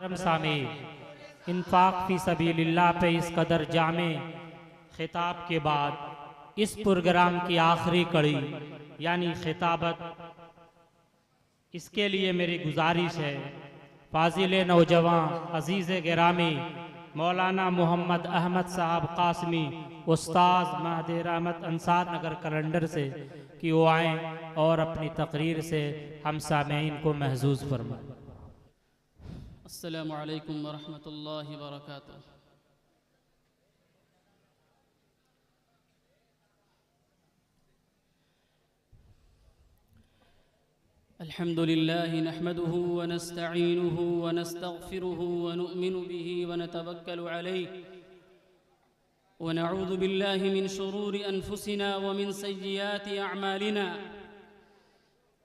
सामी इन्फाक फ़ी सबीलिल्लाह पे इस कदर जामे खिताब के बाद इस प्रोग्राम की आखिरी कड़ी यानी खिताबत, इसके लिए मेरी गुजारिश है फाजिल नौजवान अजीज़ गिरामी मौलाना मोहम्मद अहमद साहब कासमी उस्ताद महदी रहमत अंसार नगर कैलेंडर से कि वो आएँ और अपनी तकरीर से हम सामीन को महजूज फरमाएं। अस्सलामु अलैकुम वरहमतुल्लाहि वबरकातुहू। अल्हम्दुलिल्लाहि नहमदुहु व नस्तईनुहु व नस्तगफिरुहु व नु'मिनु बिही व नतवक्कलु अलैहि व नऊज़ु बिल्लाहि मिन शुरूरि अनफुसिना व मिन सय्यिआति अअमालिना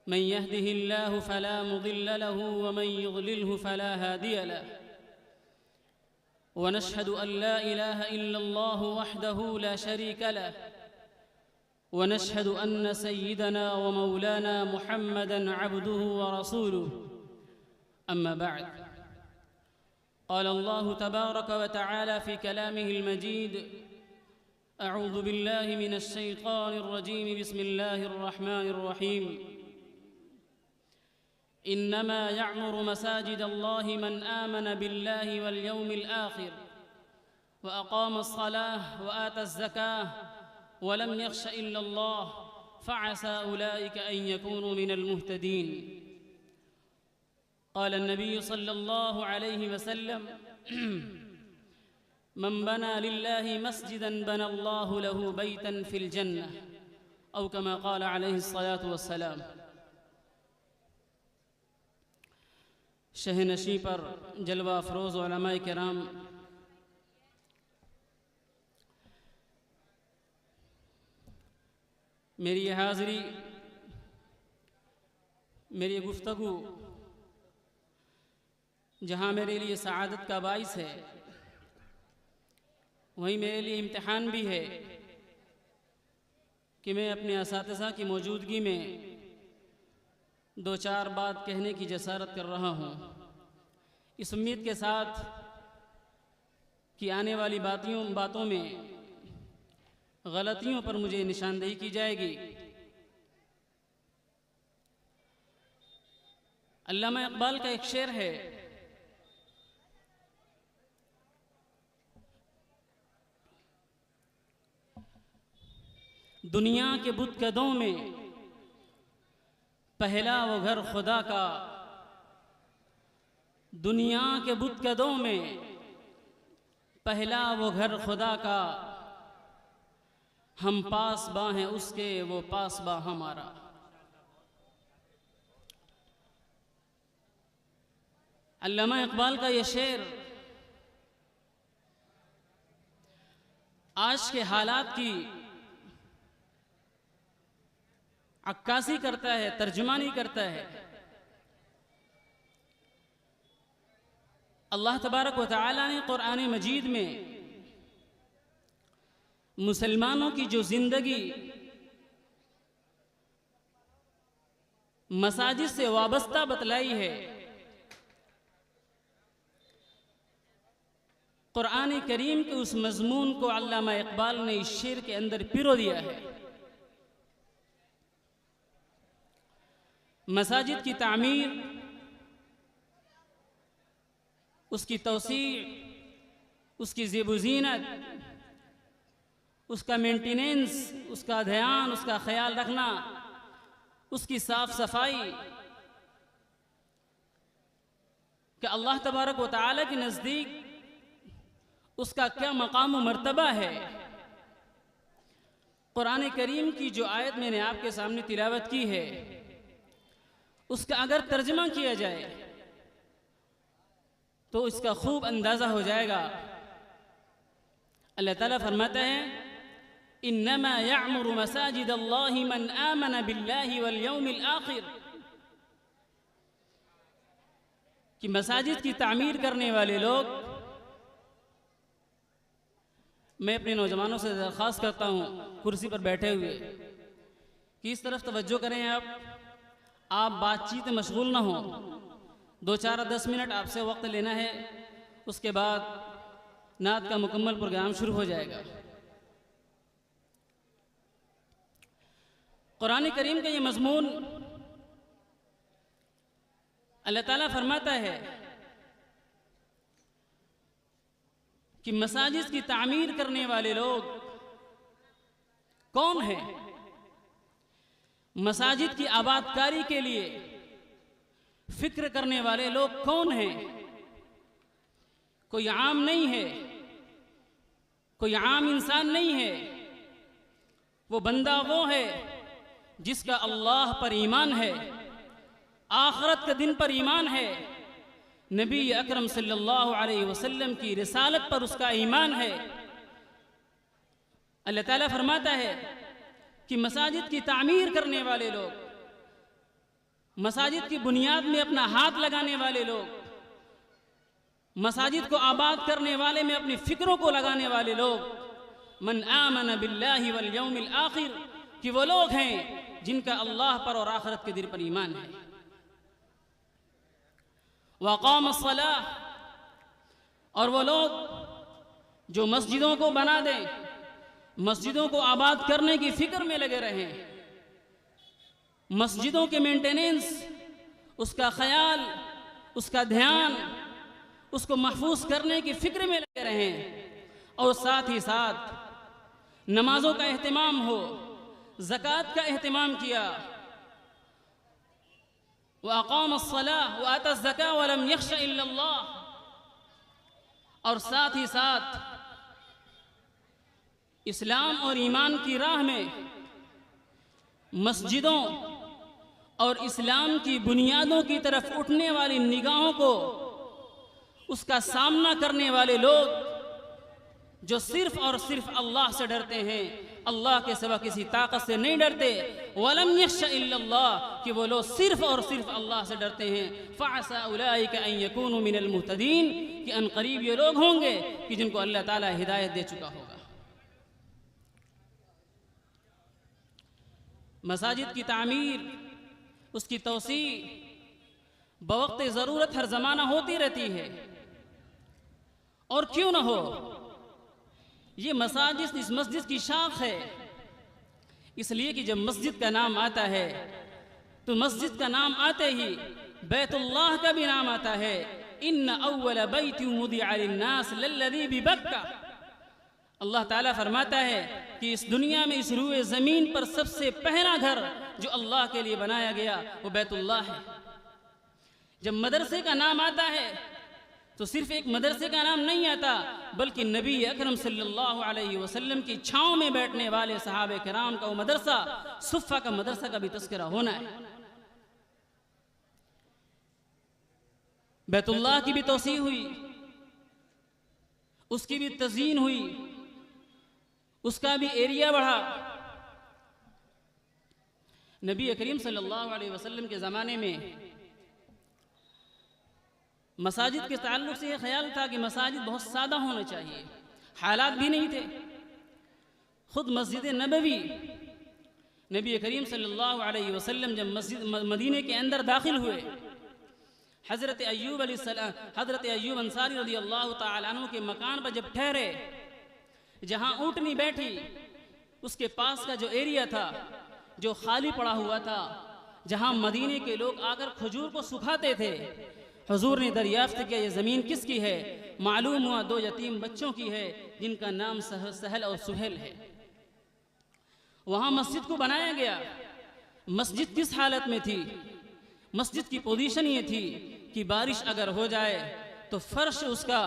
मन यहदिहिल्लाहु फला मुदिल्ल लहु व मन युद्लिल्हु फला हादिय लहु व नशहदु अन ला इलाहा इल्लल्लाहु वहदहु ला शरीका लहु व नशहदु अन्न सय्यिदना व मौलाना मुहम्मदन अब्दुहु व रसूलुहु अम्मा बअद। क़ाल अल्लाहु तबारक व तआला फ़ी कलामिहिल मजीद अऊज़ु बिल्लाहि मिनश शैतानिर रजीम बिस्मिल्लाहिर रहमानिर रहीम इन्नमा यअमुरु मसाजिदल्लाहि मन आमन बिल्लाहि वल यौमिल आखिर व अक़ामस सलाह व आतज़ ज़काह व लम यख़्श इल्लल्लाह फ़असा उलाइका अन यकूनु मिनल मुहतदीन। क़ाल अन्नबी सल्लल्लाहु अलैहि वसल्लम मन बना लिल्लाहि मस्जिदन बनल्लाहु लहु बैतन फ़िल जन्नह औ कमा क़ाल अलैहि स्सलातु वस्सलाम। शहनशी पर जलवा अफरोज़ उलमाए किराम, मेरी ये हाज़री, मेरी ये गुफ्तगू जहाँ मेरे लिए सआदत का बाइस है, वहीं मेरे लिए इम्तिहान भी है कि मैं अपने असातिज़ा की मौजूदगी में दो चार बात कहने की जसारत कर रहा हूँ, इस उम्मीद के साथ कि आने वाली बातों में गलतियों पर मुझे निशानदेही की जाएगी। अल्लामा इक़बाल का एक शेर है, दुनिया के बुतकदों में पहला वो घर खुदा का, दुनिया के बुतकदों में पहला वो घर खुदा का, हम पासबा हैं उसके वो पासबा हमारा। अल्लामा इक़बाल का ये शेर आज के हालात की अक्कासी करता है, तर्जुमानी करता है। अल्लाह तबारक व तआला ने कुरान मजीद में मुसलमानों की जो ज़िंदगी मसाजिद से वाबस्ता बतलाई है, कुरान करीम के उस मज़मून को अल्लामा इक़बाल ने इस शेर के अंदर पिरो दिया है। मसाजिद की तामीर, उसकी तौसी, उसकी ज़ेब-ओ-ज़ीनत, उसका मेंटेनेंस, उसका ध्यान, उसका ख्याल रखना, उसकी साफ सफाई, कि अल्लाह तबारक व तआला के नज़दीक उसका क्या मकाम व मर्तबा है। कुरान करीम की जो आयत मैंने आपके सामने तिलावत की है, उसका अगर तर्जमा किया जाए तो इसका खूब अंदाज़ा हो जाएगा। अल्लाह ताला फरमाता है, इन्नमा यअमुरु मसाजिदल्लाहि मन आमन बिल्लाहि वल यौमिल आखिर, कि मसाजिद की तामीर करने वाले लोग, मैं अपने नौजवानों से दरख्वास्त करता हूँ कुर्सी पर बैठे हुए कि इस तरफ तवज्जो करें, आप बातचीत में मशगूल ना हो। 2-4-10 मिनट आपसे वक्त लेना है, उसके बाद नात का मुकम्मल प्रोग्राम शुरू हो जाएगा। कुरान करीम का ये मज़मून अल्लाह ताला फरमाता है कि मसाजिद की तामीर करने वाले लोग कौन हैं? मसाजिद की आबादकारी के लिए फिक्र करने वाले लोग कौन हैं? कोई आम नहीं है, कोई आम इंसान नहीं है। वो बंदा वो है जिसका अल्लाह पर ईमान है, आखिरत के दिन पर ईमान है, नबी अकरम सल्लल्लाहु अलैहि वसल्लम की रिसालत पर उसका ईमान है। अल्लाह ताला फरमाता है कि मसाजिद की तामीर करने वाले लोग, मसाजिद की बुनियाद में अपना हाथ लगाने वाले लोग, मसाजिद को आबाद करने वाले में अपनी फिक्रों को लगाने वाले लोग, मन आमन बिल्लाहि वल यौमिल आखिर, कि वो लोग हैं जिनका अल्लाह पर और आखिरत के दिन पर ईमान है। वक़ाम अस्सलाह, और वो लोग जो मस्जिदों को बना दें, मस्जिदों को आबाद करने की फिक्र में लगे रहें, मस्जिदों के मेंटेनेंस, उसका ख्याल, उसका ध्यान, उसको महफूज करने की फिक्र में लगे रहें, और साथ ही साथ नमाजों का एहतमाम हो, ज़कात का एहतमाम किया। व अक़ाम अस्सलाह व आता ज़का व लम यख्श इल्लल्लाह, और साथ ही साथ इस्लाम और ईमान की राह में मस्जिदों और इस्लाम की बुनियादों की तरफ उठने वाली निगाहों को, उसका सामना करने वाले लोग जो सिर्फ और सिर्फ अल्लाह से डरते हैं, अल्लाह के सिवा किसी ताकत से नहीं डरते। वलम यख्श इल्लल्लाह, कि वो लोग सिर्फ और सिर्फ अल्लाह से डरते हैं। फ़असा उलाइका अन यकूनु मिनल मुहतदीन, कि अनकरीब ये लोग होंगे कि जिनको अल्लाह ताला हिदायत दे चुका होगा। मसाजिद की तामीर, उसकी तौसी बवक्त ज़रूरत हर ज़माना होती रहती है, और क्यों ना हो। ये मसाजिद इस मस्जिद की शाख है, इसलिए कि जब मस्जिद का नाम आता है तो मस्जिद का नाम आते ही बैतुल्लाह का भी नाम आता है। इन्न अव्वल बैति वुदिअ लिन्नास लल्लज़ी बिबक्का, अल्लाह ताला फरमाता है कि इस दुनिया में, इस रूए ज़मीन पर सबसे पहला घर जो अल्लाह के लिए बनाया गया वो बैतुल्लाह है। जब मदरसे का नाम आता है तो सिर्फ एक मदरसे का नाम नहीं आता, बल्कि नबी अकरम सल्लल्लाहु अलैहि वसल्लम की छाँव में बैठने वाले सहाबे किराम का वो मदरसा, सुफ़ा का मदरसा का भी तज़किरा होना है। बैतुल्लाह की भी तौसी हुई, उसकी भी तज़यीन हुई, उसका भी एरिया बढ़ा। नबी करीम सल्लल्लाहु अलैहि वसल्लम के ज़माने में मसाजिद के ताल्लुक़ से यह ख्याल था कि मसाजिद बहुत सादा होने चाहिए, हालात भी नहीं थे। ख़ुद मस्जिद नबवी, नबी करीम सल्लल्लाहु अलैहि वसल्लम जब मस्जिद मदीने के अंदर दाखिल हुए, हज़रत अय्यूब अंसारी रज़ियल्लाहु ताला अन्हु के मकान पर जब ठहरे, जहाँ ऊँटनी बैठी, उसके पास का जो एरिया था जो खाली पड़ा हुआ था, जहाँ मदीने के लोग आकर खजूर को सुखाते थे, हुजूर ने दरियाफ्त किया ये ज़मीन किसकी है? मालूम हुआ 2 यतीम बच्चों की है जिनका नाम सहल और सुहेल है। वहाँ मस्जिद को बनाया गया। मस्जिद किस हालत में थी? मस्जिद की पोजीशन ये थी कि बारिश अगर हो जाए तो फर्श उसका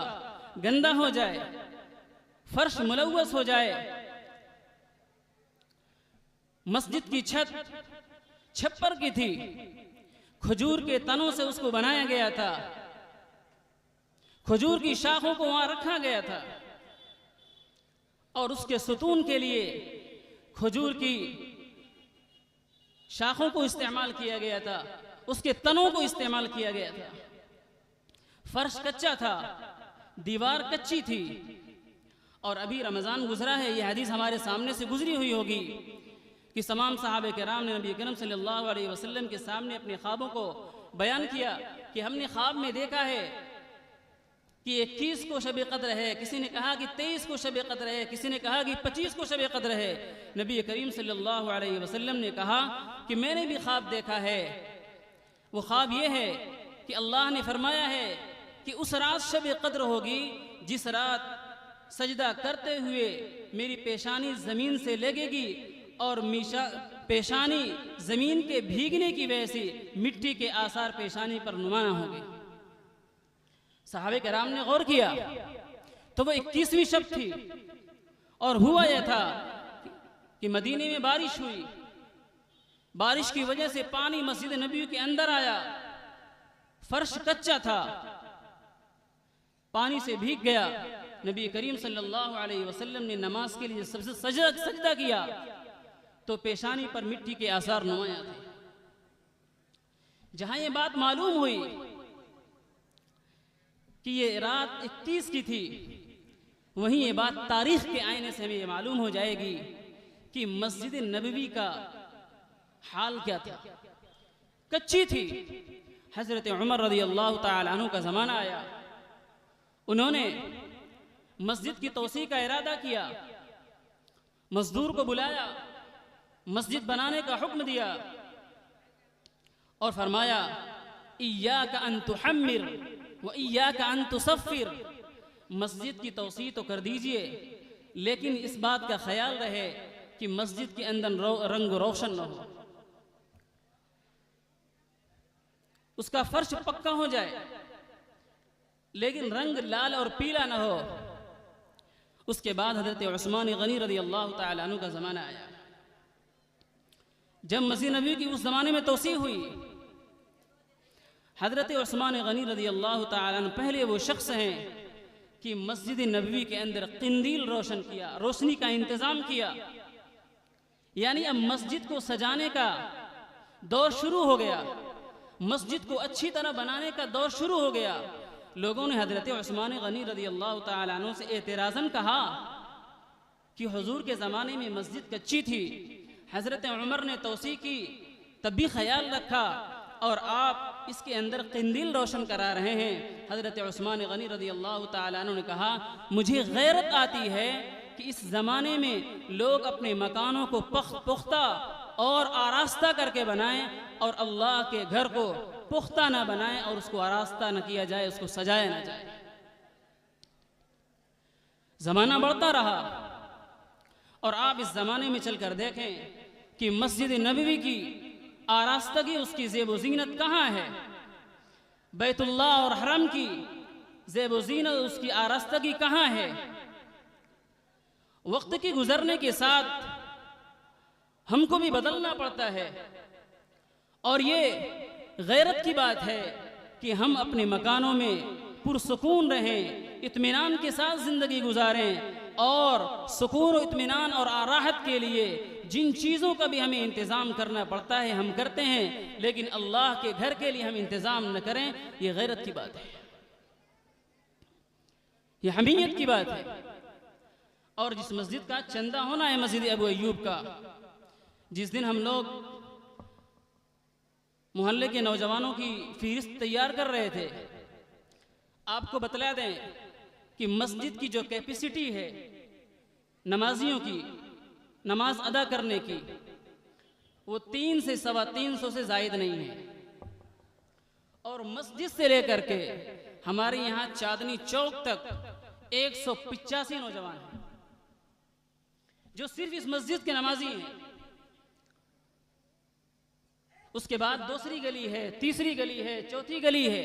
गंदा हो जाए, फर्श मुलव्वस हो जाए। मस्जिद की छत छप्पर की थी, खजूर के तनों से उसको बनाया गया था, खजूर की शाखों को वहां रखा गया था, और उसके सुतून के लिए खजूर की शाखों को इस्तेमाल किया गया था, उसके तनों को इस्तेमाल किया गया था। फर्श कच्चा था, दीवार कच्ची थी। और अभी रमज़ान गुजरा है, यह हदीस हमारे सामने से गुजरी हुई होगी कि तमाम सहाबे किराम ने नबी करीम सल्लल्लाहु अलैहि वसल्लम के सामने अपने ख्वाबों को बयान किया कि हमने ख्वाब में देखा है कि 21 को शब कद्र है, किसी ने कहा कि 23 को शब कद्र है, किसी ने कहा कि 25 को शब कद्र है। नबी करीम सल्लल्लाहु अलैहि वसल्लम ने कहा कि मैंने भी ख्वाब देखा है। वो ख्वाब ये है कि अल्लाह ने फरमाया है कि उस रात शब कद्र होगी जिस रात सजदा करते हुए मेरी पेशानी ज़मीन से लगेगी और पेशानी ज़मीन के भीगने की वजह से मिट्टी के आसार पेशानी पर नुमाना होंगे। सहाबे कराम ने गौर किया तो वो 21वीं शब थी और हुआ यह था कि मदीने में बारिश हुई। बारिश की वजह से पानी मस्जिद नबी के अंदर आया, फर्श कच्चा था, पानी से भीग गया। नबी करीम सल्लल्लाहु अलैहि वसल्लम ने नमाज के लिए सबसे सजदा किया तो पेशानी पर मिट्टी के आसार नुमाया थे। जहां ये बात मालूम हुई कि ये रात 21 की थी, वहीं ये बात तारीख के आईने से हमें ये मालूम हो जाएगी कि मस्जिद नबवी का हाल क्या था। कच्ची थी। हजरत उमर रज़ी अल्लाह तआला अन्हु का ज़माना आया, उन्होंने मस्जिद की तौसी का इरादा किया, मजदूर को बुलाया, मस्जिद बनाने का हुक्म दिया और फरमाया इय्याका अन तुहम्मिर व इय्याका अन तुसफ्फिर। मस्जिद की तौसी तो कर दीजिए, लेकिन इस बात का ख्याल रहे कि मस्जिद के अंदर रंग रोशन न हो, उसका फर्श पक्का हो जाए लेकिन रंग लाल और पीला न हो। उसके बाद हजरत उस्मान गनी रज़ी अल्लाह तआला अन्हु का ज़माना आया। जब मस्जिद नबी की उस ज़माने में तौसी हुई, हजरत उस्मान गनी रज़ी अल्लाह तआला अन्हु पहले वो शख्स हैं कि मस्जिद नबवी के अंदर किंदील रोशन किया, रोशनी का इंतज़ाम किया। यानी अब मस्जिद को सजाने का दौर शुरू हो गया, मस्जिद को अच्छी तरह बनाने का दौर शुरू हो गया। लोगों ने हजरत उस्मान गनी रज़ी अल्लाह तआला अन्हु से एतराज़न कहा कि हुजूर के ज़माने में मस्जिद कच्ची थी, हजरत उमर ने तौसी की, तब भी ख्याल रखा और आप इसके अंदर किंदील रोशन करा रहे हैं। हजरत उस्मान गनी रज़ी अल्लाह तआला अन्हु ने कहा मुझे गैरत आती है कि इस ज़माने में लोग अपने मकानों को पुख्ता और आरास्ता करके बनाएं और अल्लाह के घर को पुख्ता ना बनाएं और उसको आरास्ता न किया जाए, उसको सजाया ना जाए। ज़माना बढ़ता रहा और आप इस ज़माने में चलकर देखें कि मस्जिद नबवी की आरास्तगी, उसकी ज़ेब ज़ीनत कहाँ है। बैतुल्लाह और हरम की ज़ेब ज़ीनत, उसकी आरास्तगी कहाँ है। वक्त के गुजरने के साथ हमको भी बदलना पड़ता है और ये गैरत की बात है कि हम अपने मकानों में पुरसुकून रहें, इत्मीनान के साथ ज़िंदगी गुजारें और सुकून और इत्मीनान और आराहत के लिए जिन चीज़ों का भी हमें इंतज़ाम करना पड़ता है हम करते हैं, लेकिन अल्लाह के घर के लिए हम इंतज़ाम न करें, ये गैरत की बात है, ये हमीयत की बात है। और जिस मस्जिद का चंदा होना है मस्जिद अबू अय्यूब का, जिस दिन हम लोग मोहल्ले के नौजवानों की फहरिस्त तैयार कर रहे थे, आपको बतला दें कि मस्जिद की जो कैपेसिटी है नमाजियों की नमाज अदा करने की, वो 300 से 350 से ज़ायद नहीं है। और मस्जिद से लेकर के हमारे यहाँ चांदनी चौक तक 185 नौजवान हैं जो सिर्फ इस मस्जिद के नमाजी हैं। उसके बाद दूसरी गली है, तीसरी गली है, चौथी गली है।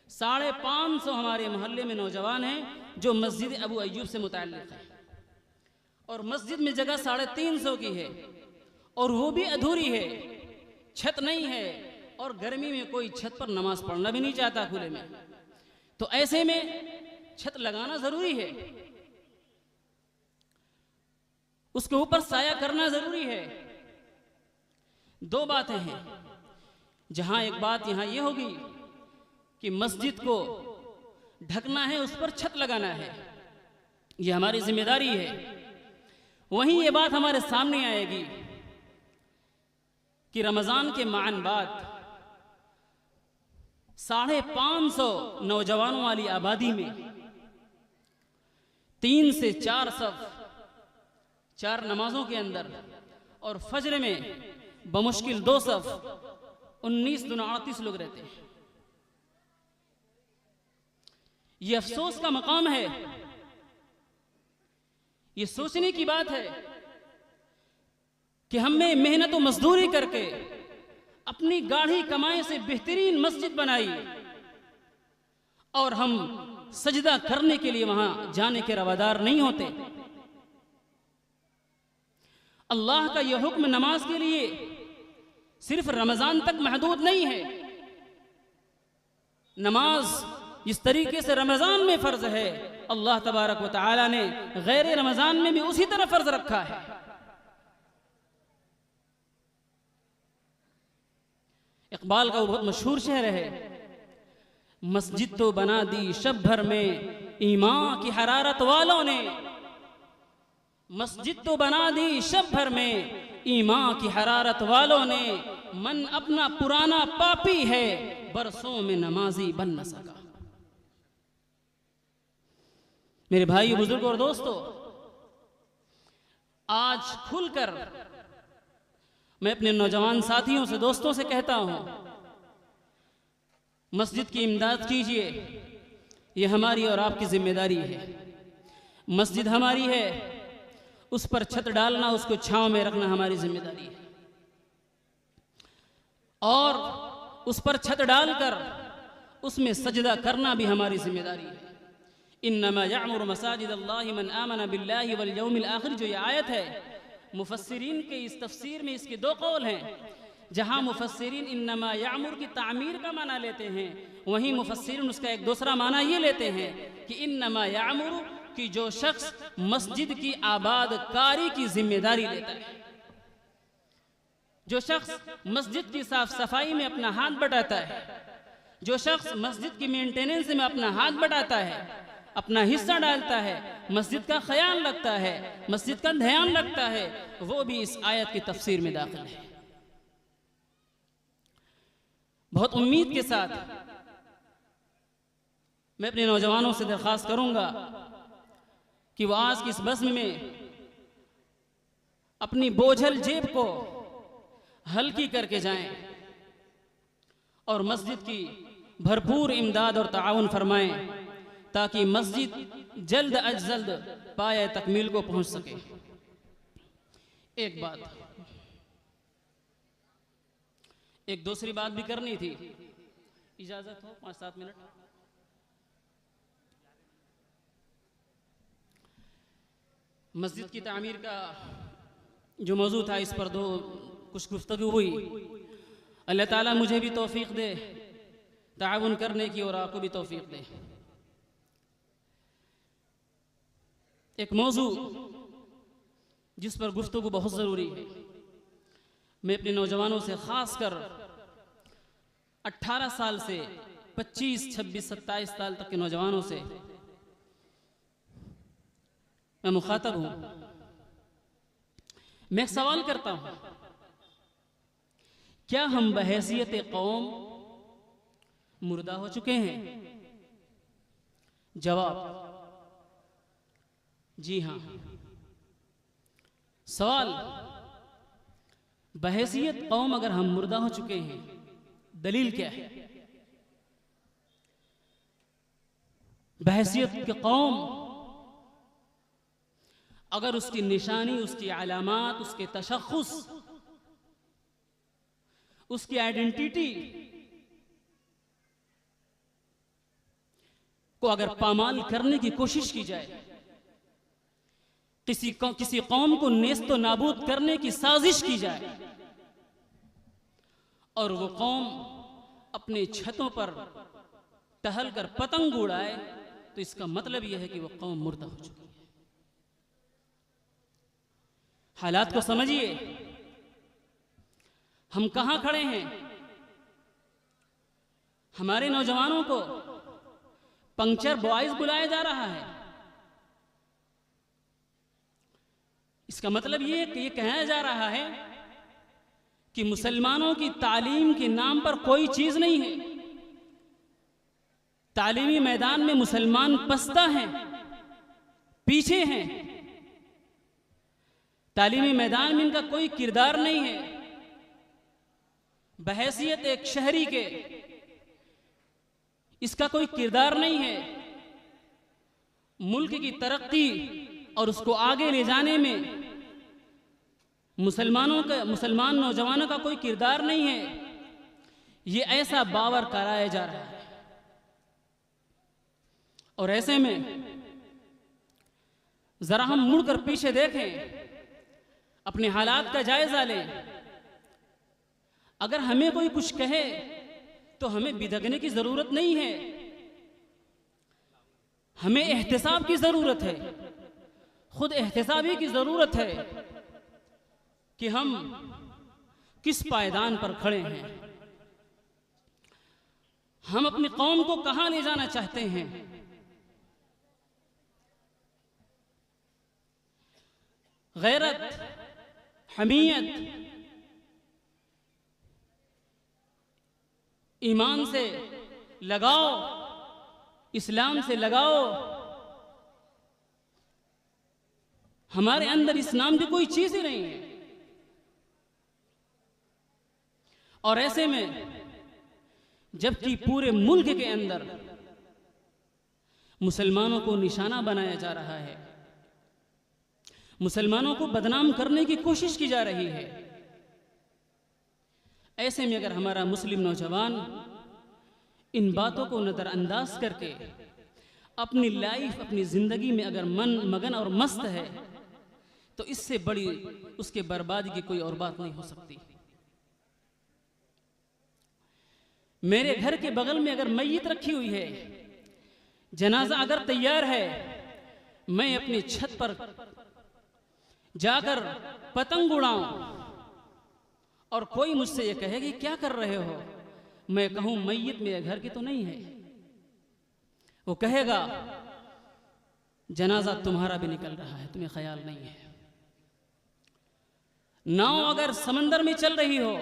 550 हमारे मोहल्ले में नौजवान हैं जो मस्जिद अबू अय्यूब से मुताल्लिक़ हैं और मस्जिद में जगह 350 की है और वो भी अधूरी है, छत नहीं है और गर्मी में कोई छत पर नमाज पढ़ना भी नहीं चाहता खुले में। तो ऐसे में छत लगाना ज़रूरी है, उसके ऊपर साया करना ज़रूरी है। दो बातें हैं, जहां एक बात यहां ये होगी कि मस्जिद को ढकना है, उस पर छत लगाना है, ये हमारी जिम्मेदारी है। वहीं ये बात हमारे सामने आएगी कि रमज़ान के माअन बाद 550 नौजवानों वाली आबादी में 3 से 4 सफ 4 नमाजों के अंदर और फजर में बमुश्किल 2 सफ 19 दूना 38 लोग रहते हैं। ये अफसोस का मकाम है, ये सोचने की बात है कि हमने मेहनत और मजदूरी करके अपनी गाढ़ी कमाई से बेहतरीन मस्जिद बनाई और हम सजदा करने के लिए वहां जाने के रवादार नहीं होते। अल्लाह का यह हुक्म नमाज के लिए सिर्फ रमजान तक महदूद नहीं है। नमाज इस तरीके से रमजान में फर्ज है, अल्लाह तबारक व तआला ने गैर रमजान में भी उसी तरह फर्ज रखा है। इकबाल का वो बहुत मशहूर शेर है, मस्जिद तो बना दी शब भर में ईमान की हरारत वालों ने, मस्जिद तो बना दी शब भर में ईमान की हरारत वालों ने, मन अपना पुराना पापी है बरसों में नमाजी बन न सका। मेरे भाई बुजुर्ग और दोस्तों, आज खुलकर मैं अपने नौजवान साथियों से दोस्तों से कहता हूं, मस्जिद की इमदाद कीजिए, ये हमारी और आपकी जिम्मेदारी है। मस्जिद हमारी है, उस पर छत डालना, उसको छांव में रखना हमारी जिम्मेदारी है, और उस पर छत डालकर उसमें सजदा करना भी हमारी जिम्मेदारी है। इन्नमा यअमुरु मसाजिद अल्लाहि मन आमन बिल्लाहि वल यौमिल आखिर, जो ये आयत है, मुफस्सिरीन के इस तफसीर में इसके 2 कौल हैं। जहां मुफस्सिरीन इन्नमा यामुर की तामीर का माना लेते हैं, वहीं मुफस्सिरीन उसका एक दूसरा माना ये लेते हैं कि इन्नमा यामुर कि जो शख्स मस्जिद की आबाद कारी की जिम्मेदारी लेता है, जो शख्स मस्जिद की साफ सफाई में अपना हाथ बटाता है, जो शख्स मस्जिद की मेंटेनेंस में अपना हाथ बटाता है, अपना हिस्सा डालता है, मस्जिद का ख्याल रखता है, मस्जिद का ध्यान रखता है, वो भी इस आयत की तफसीर में दाखिल है। बहुत उम्मीद के साथ मैं अपने नौजवानों से दरख्वास्त करूंगा कि वो आज की इस बज़्म में अपनी बोझल जेब को हल्की करके जाएं और मस्जिद की भरपूर इमदाद और ताउन फरमाएं, ताकि मस्जिद जल्द अज जल्द पाए तकमील को पहुंच सके। एक दूसरी बात भी करनी थी, इजाजत हो 5-7 मिनट। मस्जिद की तामीर का जो मौजू था, इस पर कुछ गुफ्तगू हुई। अल्लाह ताला मुझे भी तौफीक दे ताउन करने की और आपको भी तौफीक दे। एक मौजू जिस पर गुफ्तगू बहुत ज़रूरी है, मैं अपने नौजवानों से ख़ास कर 18 साल से 25, 26, 27 साल तक के नौजवानों से मैं मुखातब हूं। मैं सवाल करता हूं, क्या हम बहैसियत कौम मुर्दा हो चुके हैं? जवाब, जी हां। सवाल, बहैसियत कौम अगर हम मुर्दा हो चुके हैं, दलील क्या है? बहैसियत की कौम अगर उसकी निशानी, उसकी अलामात, उसके तशख़्ख़ुस, उसकी आइडेंटिटी को अगर पामाल करने की कोशिश की जाए, किसी कौम को नेस्तो नाबूद करने की साजिश की जाए और वो कौम अपने छतों पर टहल कर पतंग उड़ाए, तो इसका मतलब यह है कि वो कौम मुर्दा हो चुकी है। हालात को समझिए, हम कहां खड़े हैं। हमारे नौजवानों को पंक्चर बॉयज बुलाया जा रहा है। इसका मतलब ये कि ये कहना जा रहा है कि मुसलमानों की तालीम के नाम पर कोई चीज नहीं है, तालीमी मैदान में मुसलमान पस्ता हैं, पीछे हैं। तालीमी मैदान में इनका कोई किरदार नहीं है। बहैसियत एक शहरी के इसका कोई किरदार नहीं है। मुल्क की तरक्की और उसको आगे ले जाने में मुसलमान नौजवानों का कोई किरदार नहीं है। ये ऐसा बावर कराया जा रहा है। और ऐसे में जरा हम मुड़कर पीछे देखें, अपने हालात का जायजा लें। अगर हमें कोई कुछ कहे तो हमें बिदकने की जरूरत नहीं है, हमें एहतिसाब की जरूरत है। खुद एहतिसाबी की जरूरत है कि हम किस पायदान पर खड़े हैं, हम अपनी कौम को कहां ले जाना चाहते हैं। गैरत, हमीयत, ईमान से लगाओ, इस्लाम से लगाओ। हमारे अंदर इस नाम की कोई चीज ही नहीं है। और ऐसे में जबकि पूरे मुल्क के अंदर मुसलमानों को निशाना बनाया जा रहा है, मुसलमानों को बदनाम करने की कोशिश की जा रही है, ऐसे में अगर हमारा मुस्लिम नौजवान इन बातों को नज़रअंदाज करके अपनी लाइफ, अपनी ज़िंदगी में अगर मगन और मस्त है, तो इससे बड़ी उसके बर्बादी की कोई और बात नहीं हो सकती। मेरे घर के बगल में अगर मैयत रखी हुई है, जनाजा अगर तैयार है, मैं अपनी छत पर जाकर पतंग उड़ाऊं और कोई मुझसे ये कहे कि क्या कर रहे हो, मैं कहूं मैयत मेरे घर की तो नहीं है, वो कहेगा जनाजा तुम्हारा भी निकल रहा है, तुम्हें ख्याल नहीं है। नाव अगर समंदर में चल रही हो,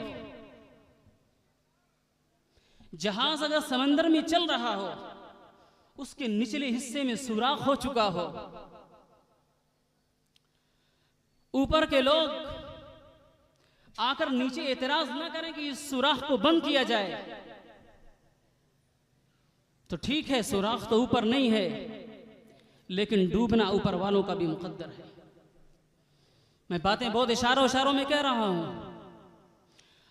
जहाज अगर समंदर में चल रहा हो, उसके निचले हिस्से में सुराख हो चुका हो, ऊपर के लोग आकर नीचे एतराज ना करें कि इस सुराख को बंद किया जाए, तो ठीक है, सुराख तो ऊपर नहीं है, लेकिन डूबना ऊपर वालों का भी मुकद्दर है। मैं बातें बहुत इशारों में कह रहा हूं।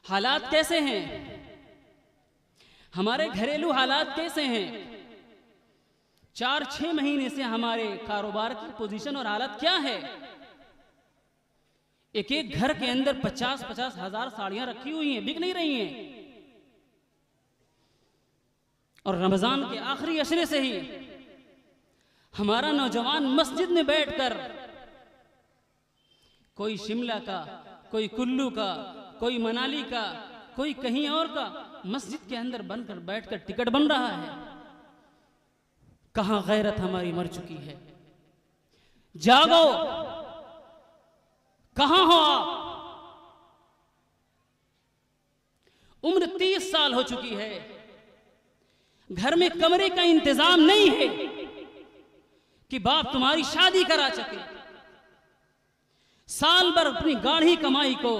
हालात कैसे हैं, हमारे घरेलू हालात कैसे हैं, 4-6 महीने से हमारे कारोबार की पोजीशन और हालत क्या है। एक एक घर के अंदर 50-50 हजार साड़ियां रखी हुई हैं, बिक नहीं रही हैं। और रमजान के आखिरी अशरे से ही हमारा नौजवान मस्जिद में बैठकर कोई शिमला का, कोई कुल्लू का, कोई मनाली का, कोई कहीं और का, मस्जिद के अंदर बनकर बैठकर टिकट बन रहा है। कहां गैरत हमारी मर चुकी है। जागो, कहां हो आप। उम्र 30 साल हो चुकी है, घर में कमरे का इंतजाम नहीं है कि बाप तुम्हारी शादी करा सके। साल भर अपनी गाढ़ी कमाई को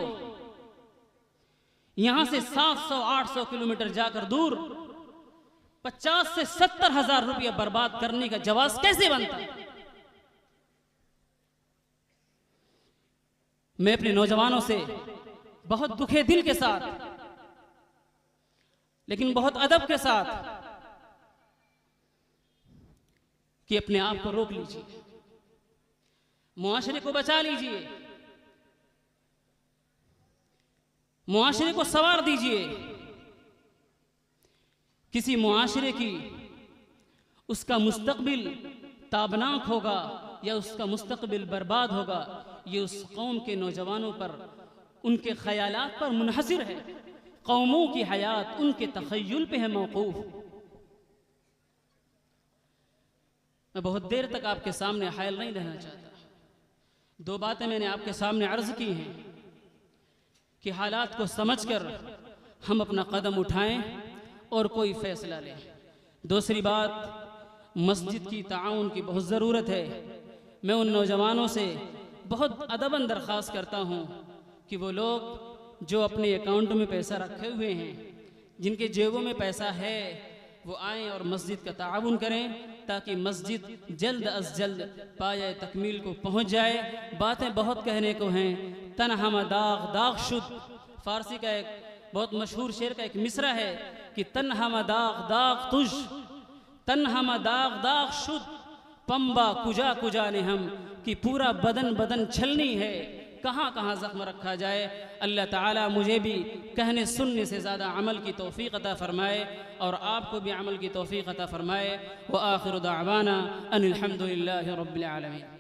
यहां से 700-800 किलोमीटर जाकर दूर 50 से 70 हजार रुपया बर्बाद करने का जवाब कैसे बनता। मैं अपने नौजवानों से बहुत दुखे दिल के साथ, लेकिन बहुत अदब के साथ, कि अपने आप को रोक लीजिए, मुआशरे को बचा लीजिए, मुआशरे को संवार दीजिए। किसी मुआशरे की उसका मुस्तकबिल ताबनाक होगा या उसका मुस्तकबिल बर्बाद होगा, ये उस कौम के नौजवानों पर, उनके ख्यालात पर मुनहसिर है। कौमों की हयात उनके तखय्युल पे है मौकूफ। मैं बहुत देर तक आपके सामने हायल नहीं रहना चाहता। 2 बातें मैंने आपके सामने अर्ज की हैं कि हालात को समझकर हम अपना कदम उठाएं और कोई फैसला लें। दूसरी बात, मस्जिद की ताउन की बहुत ज़रूरत है। मैं उन नौजवानों से बहुत अदबन दरख्वास्त करता हूँ कि वो लोग जो अपने अकाउंट में पैसा रखे हुए हैं, जिनके जेबों में पैसा है, वो आएँ और मस्जिद का ताउन करें ताकि मस्जिद जल्द अज जल्द पाए तकमील को पहुँच जाए। बातें बहुत कहने को हैं, तन्हा दाग दाग शुद्ध, फ़ारसी का एक बहुत मशहूर शेर का एक मिसरा है कि तन्हा दाग दाग तुझ, तन्हा दाग दाग शुद्ध, पंबा कुजा कुजा ने हम, कि पूरा बदन बदन छलनी है, कहाँ कहाँ ज़ख्म रखा जाए। अल्लाह ताला मुझे भी कहने सुनने से ज़्यादा अमल की तौफ़ीक़ अता फ़रमाए और आपको भी अमल की तौफ़ीक़ अता फ़रमाए। व आखिर दावाना अनिल हम्दुलिल्लाहि रब्बिल आलमीन।